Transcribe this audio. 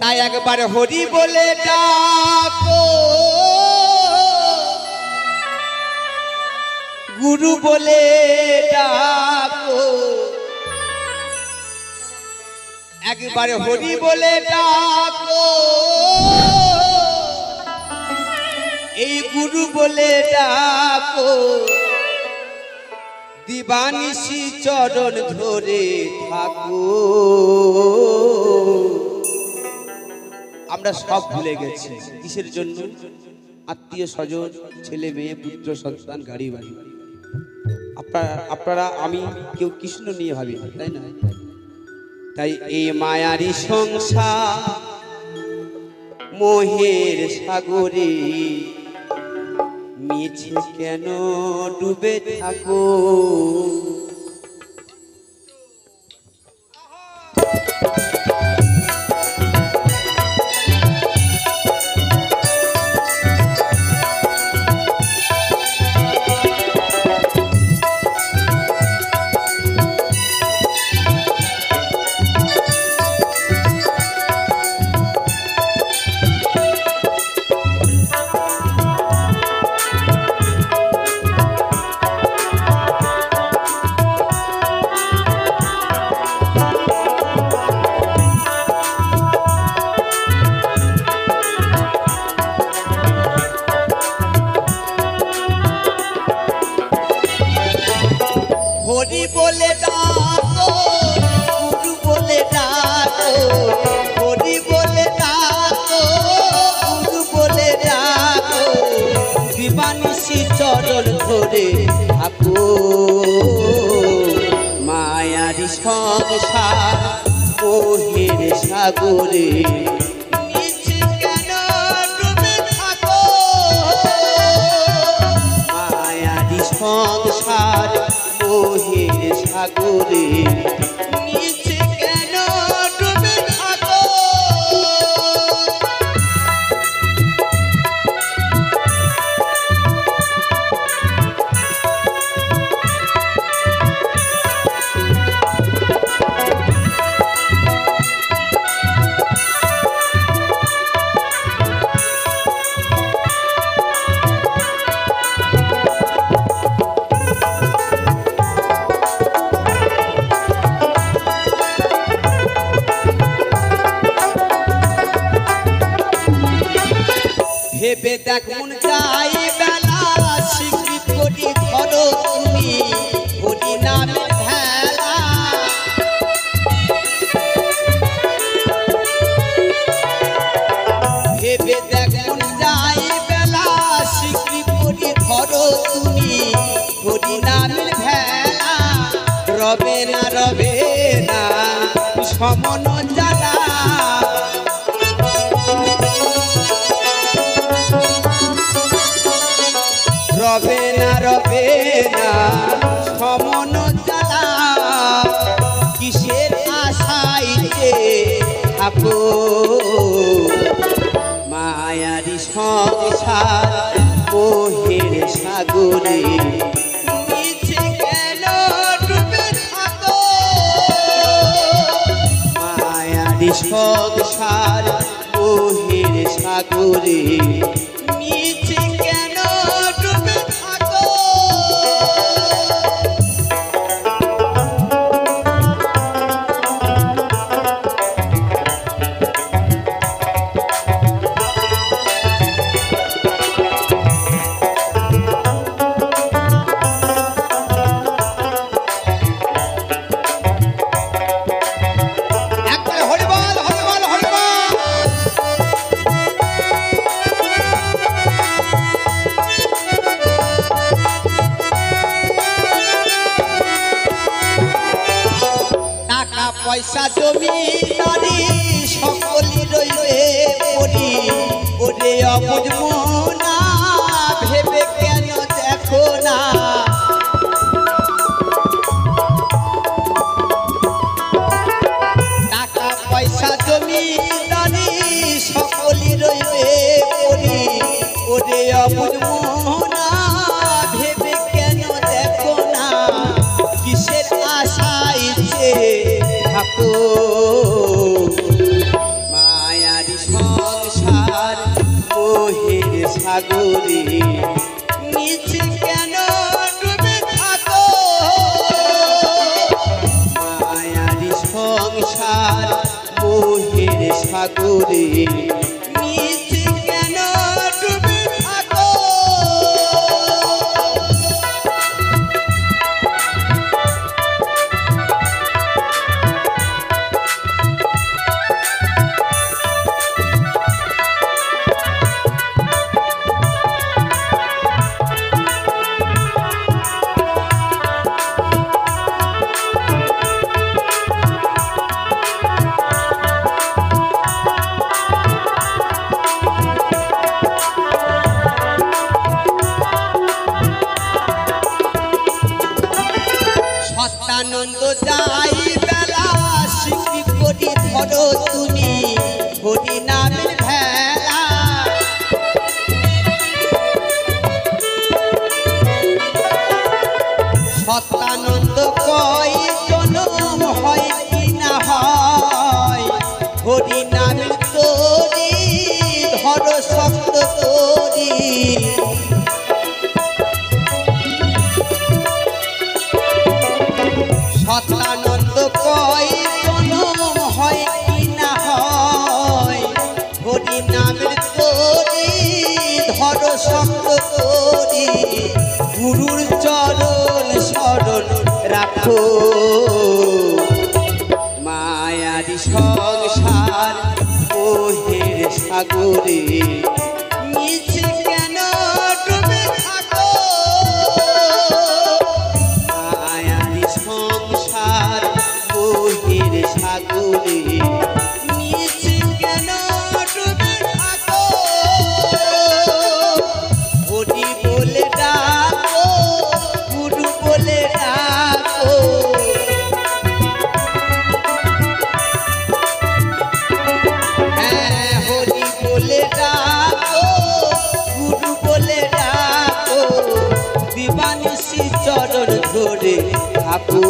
তাই একবার হরি বলে ডাকো, গুরু বলে ডাকো, একবার হরি বলে ডাকো, এই গুরু বলে ডাকো, দিবানিশি চরণ ধরে থাকো। আমরা সব ভুলে গেছি কিসের জন্য? আত্মীয় স্বজন, ছেলে মেয়ে, পুত্র সন্তান, গাড়ি বাড়ি। আপনারা আমি কেউ কৃষ্ণ নিয়ে ভাবি, তাই না? তাই এই মায়ারি সংসার মোহের সাগরে মিছে কেন ডুবে থাকো? হরি বলে ডাকো, গুরু বলে ডাকো, হরি বলে ডাকো, গুরু বলে ডাকো, দিবানিশি চরণ ধরে থাকো। মায়ারি সংসার মোহের সাগরে মিছে কেন ডুবে থাকো? মায়ারি সংসার মোহের সাগরে নিচে কেন ডুবে থাকো? ভেবে দেখ মন যাই বেলা, স্বীকৃত করি ধরো তুমি হরি নামে ভেলা। ভেবে দেখ মন যাই বেলা, স্বীকৃত করি ধরো তুমি হরি নামের ভেলা। রবে না রবে না সমন জ্বালা, রবে না রবে না সমন জ্বালা। কিসের আশায় যে থাকো? মায়ারি সংসার মোহের সাগরে মিছে কেন ডুবে থাকো? মায়ারি সংসার মোহের সাগরে মিছে কেন ডুবে থাকো? পয়সা জমি নারী সকলই রইবে পড়ি, ওরে অবুঝ মনা ভেবে কেন দেখো না? টাকা পয়সা জমি নারী সকলই রইবে পড়ি, ওরে অবুঝ মনা ভেবে কেন দেখো না? কিসের আশায় যে থাকো? মায়া সাগরে নিচে কেন ডুবে থাকো মায়ারি সংসার মোহের সাগরে নিচে কেন ডুবে থাকো সত্যানন্দ যাই বেলা স্বীকৃতি করি ধরো তুমি হরি নামের ভেলা সত্যানন্দ কয় জনম হয় কি না হয় হরি নামের তরি ধরো শক্ত করি সত্যানন্দ কয় জনম হয় কি না হয় হরি নামের তরি ধরো শক্ত করি গুরুর চরণ শরণ রাখো মায়ারি সংসার মোহের সাগরে নিচে কেন ডুবে থাকো মায়ারি সংসার মোহের সাগরে নিচে কেন ডুবে থাকো হরি বলে ডাকো গুরু বলে ডাকো হ্যাঁ হরি বলে ডাকো গুরু বলে ডাকো দিবানিশি চরণ ধরে থাকো